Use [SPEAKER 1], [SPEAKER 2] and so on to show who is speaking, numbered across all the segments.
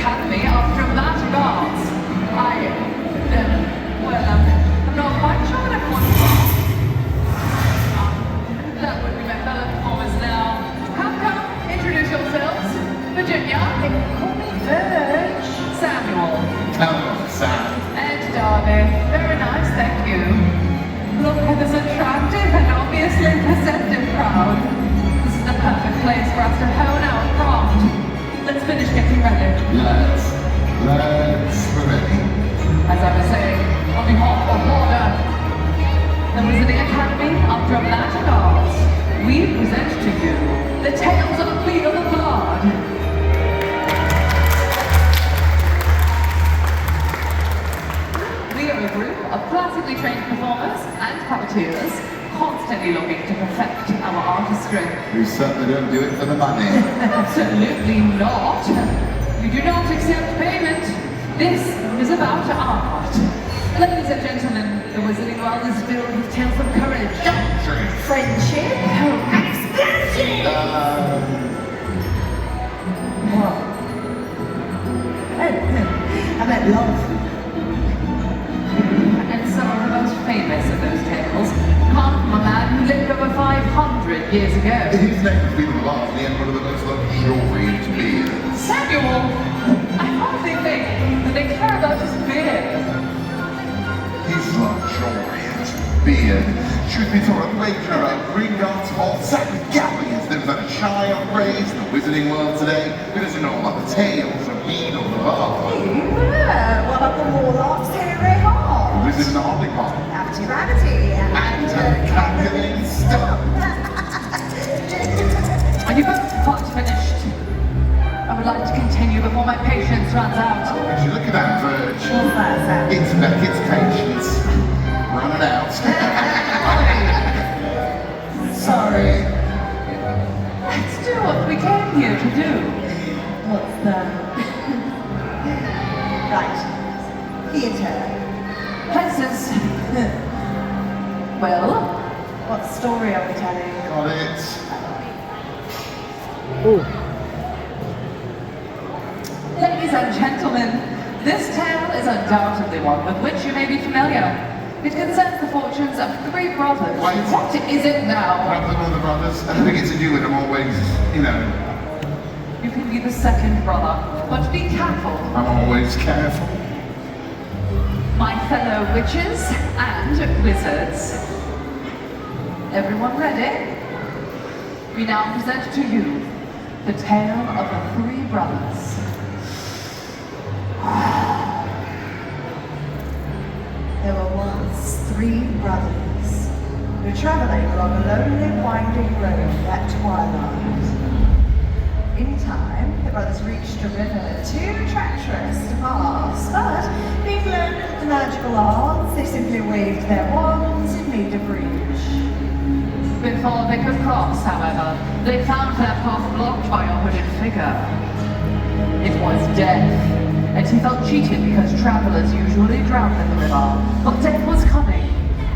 [SPEAKER 1] Academy of Dramatic Arts. I'm not quite sure what everyone's from. That would be my fellow performers now. Come, introduce yourselves. Virginia. They can call me Virg. Samuel.
[SPEAKER 2] Hello, Sam.
[SPEAKER 1] And Darby. Very nice, thank you. Look at this attractive and obviously perceptive crowd. This is the perfect place for us to hone our craft. Let's finish getting ready.
[SPEAKER 2] Let's. We're ready.
[SPEAKER 1] As I was saying, on behalf of Order, the Wizarding Academy of Dramatic Arts, we present to you the Tales of Beetle the Bard. We are a group of classically trained performers and puppeteers, constantly looking to perfect our artistry.
[SPEAKER 2] We certainly don't do it for the money.
[SPEAKER 1] Absolutely not. We do not accept payment. This is about art. Ladies and gentlemen, the Wizarding world is filled with tales of courage, friendship, explosion!
[SPEAKER 3] What? I meant love.
[SPEAKER 1] And some of the most famous of those tales come from a man who lived over 500 years ago.
[SPEAKER 2] His name has been largely and one of the most luxuriant beers.
[SPEAKER 1] Samuel! I hardly think that they care about his beard.
[SPEAKER 2] His luxuriant beard. Truth be told, a wager around Gringotts all sat with galleons. There was not a child raised in the Wizarding world today who doesn't know about the tales of Beedle the Bard.
[SPEAKER 3] Yeah, what about the warlocks, Harry Hall?
[SPEAKER 2] The Wizard and the Hollypop.
[SPEAKER 3] Rabbity.
[SPEAKER 2] And cackling stuff.
[SPEAKER 1] Are you both quite finished? I would like to continue before my patience runs out.
[SPEAKER 2] Would you look at that, Virg?
[SPEAKER 3] What's that, Sam?
[SPEAKER 2] It's Beckett's patience. Running out.
[SPEAKER 3] Sorry.
[SPEAKER 1] Let's do what we came here to do.
[SPEAKER 3] What's that? Right. Theatre.
[SPEAKER 1] Princess. Well?
[SPEAKER 3] What story are we telling?
[SPEAKER 2] Got it.
[SPEAKER 1] Ladies and gentlemen, this tale is undoubtedly one with which you may be familiar. It concerns the fortunes of three brothers.
[SPEAKER 2] Wait.
[SPEAKER 1] What is it now?
[SPEAKER 2] Rather than the brothers, I don't get to do it. I'm always,
[SPEAKER 1] You can be the second brother, but be careful.
[SPEAKER 2] I'm always careful.
[SPEAKER 1] My fellow witches and wizards. Everyone ready? We now present to you the tale of the three brothers.
[SPEAKER 3] There were once three brothers who were traveling along a lonely, winding road at twilight. In time, the brothers reached a river too treacherous to pass, but being learned the magical arts, they simply waved their wands and made a bridge.
[SPEAKER 1] Before they could cross, however, they found their path blocked by a hooded figure. It was Death, and he felt cheated because travelers usually drown in the river. But Death was coming.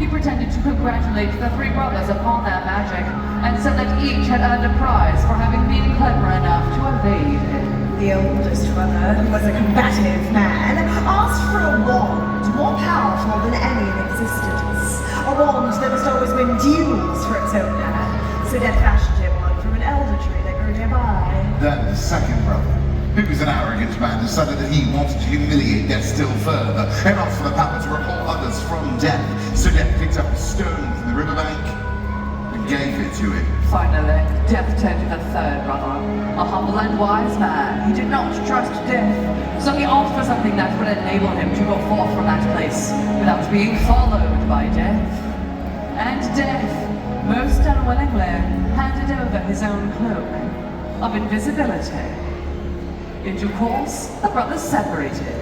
[SPEAKER 1] He pretended to congratulate the three brothers upon their magic, and said that each had earned a prize for having been clever enough to evade him.
[SPEAKER 3] The oldest brother, who was a combative man, asked for a wand more powerful than any in existence. A wand that must always win duels for its owner. So Death fashioned him one from an elder tree that grew nearby.
[SPEAKER 2] Then the second brother, who was an arrogant man, decided that he wanted to humiliate Death still further and asked for the power to recall others from Death. So Death picked up a stone from the riverbank and gave it to him.
[SPEAKER 1] Finally, Death turned to the third brother, a humble and wise man. He did not trust Death, so he asked for something that would enable him to go forth from that place without being followed by Death. And Death, most unwillingly, handed over his own cloak of invisibility. In due course, the brothers separated,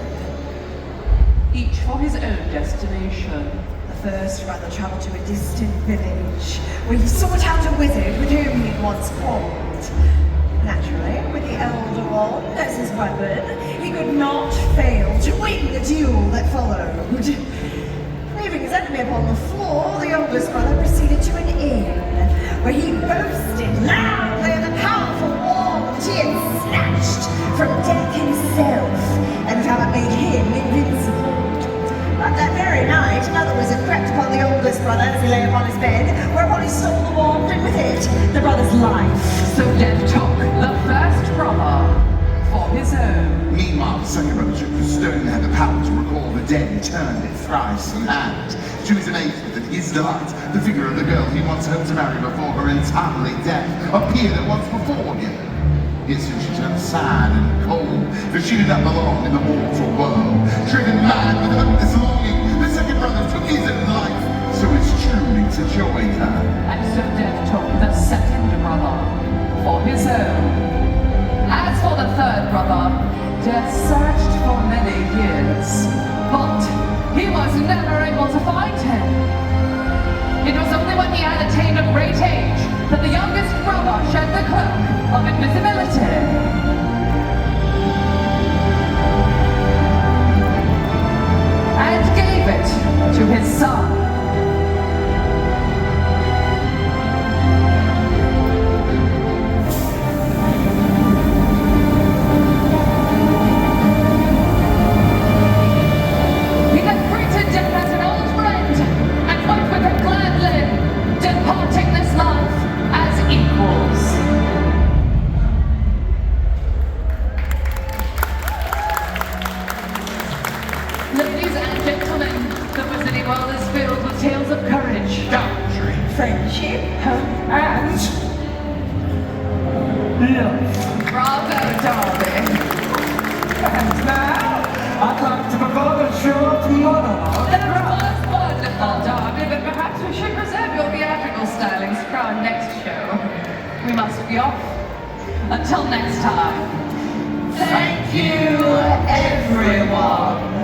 [SPEAKER 1] each for his own destination.
[SPEAKER 3] The first brother travelled to a distant village, where he sought out a wizard with whom he had once quarrelled. Naturally, with the elder one as his weapon, he could not fail to win the duel that followed. Leaving his enemy upon the floor, the oldest brother proceeded to an inn, where he boasted loudly of the powerful wand he had snatched from Death himself. effect upon the oldest brother as he lay upon his bed, whereupon he stole the wand and with it the brother's life.
[SPEAKER 1] So Death took the first brother for his own.
[SPEAKER 2] Meanwhile, the second brother took the stone that had the power to recall the dead and turned it thrice and hand. To his amazement and his delight, the figure of the girl he once hoped to marry before her untimely death appeared at once before him. Yet soon she turned sad and cold, for she did not belong in the mortal world. Driven mad with hopeless longing, the second brother took his own life, so as truly to join her.
[SPEAKER 1] And so Death took the second brother for his own. As for the third brother, Death searched for many years, but he was never able to find him. It was only when he had attained a great age that the youngest brother shed the cloak of invisibility. And gave it to his son. He then greeted Death as an old friend and went with him gladly, departing this life as equals. Ladies and gentlemen, the Wizarding World is filled with tales of courage,
[SPEAKER 2] Gallantry.
[SPEAKER 3] Friendship.
[SPEAKER 1] and love. Bravo, Darby.
[SPEAKER 4] And now, I'd like to perform a short monologue.
[SPEAKER 1] That was wonderful, Darby, but perhaps we should reserve your theatrical stylings for our next show. We must be off. Until next time. Thank you, everyone.